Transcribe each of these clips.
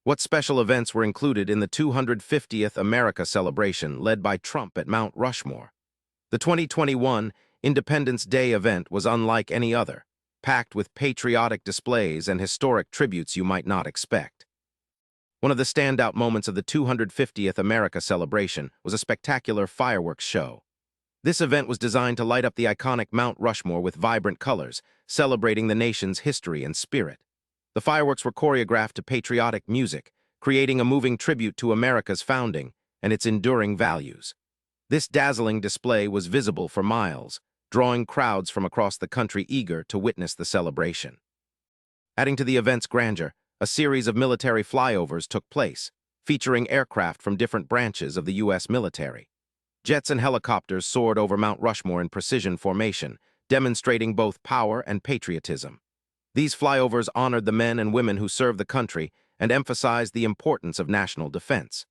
What special events were included in the 250th America celebration led by Trump at Mount Rushmore? The 2021 Independence Day event was unlike any other, packed with patriotic displays and historic tributes you might not expect. One of the standout moments of the 250th America celebration was a spectacular fireworks show. This event was designed to light up the iconic Mount Rushmore with vibrant colors, celebrating the nation's history and spirit. The fireworks were choreographed to patriotic music, creating a moving tribute to America's founding and its enduring values. This dazzling display was visible for miles, drawing crowds from across the country eager to witness the celebration. Adding to the event's grandeur, a series of military flyovers took place, featuring aircraft from different branches of the U.S. military. Jets and helicopters soared over Mount Rushmore in precision formation, demonstrating both power and patriotism. These flyovers honored the men and women who served the country and emphasized the importance of national defense.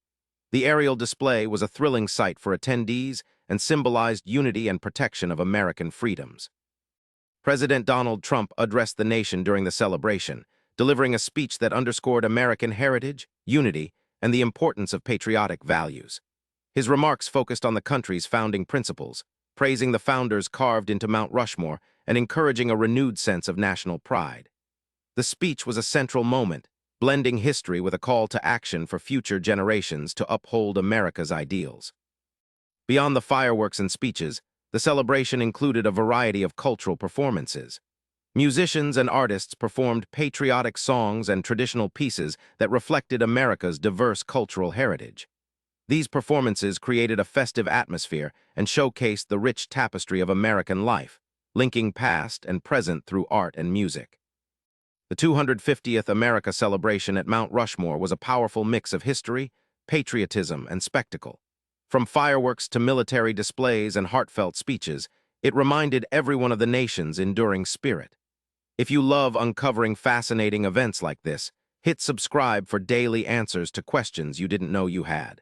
The aerial display was a thrilling sight for attendees and symbolized unity and protection of American freedoms. President Donald Trump addressed the nation during the celebration, delivering a speech that underscored American heritage, unity, and the importance of patriotic values. His remarks focused on the country's founding principles, praising the founders carved into Mount Rushmore and encouraging a renewed sense of national pride. The speech was a central moment, blending history with a call to action for future generations to uphold America's ideals. Beyond the fireworks and speeches, the celebration included a variety of cultural performances. Musicians and artists performed patriotic songs and traditional pieces that reflected America's diverse cultural heritage. These performances created a festive atmosphere and showcased the rich tapestry of American life, linking past and present through art and music. The 250th America celebration at Mount Rushmore was a powerful mix of history, patriotism, and spectacle. From fireworks to military displays and heartfelt speeches, it reminded everyone of the nation's enduring spirit. If you love uncovering fascinating events like this, hit subscribe for daily answers to questions you didn't know you had.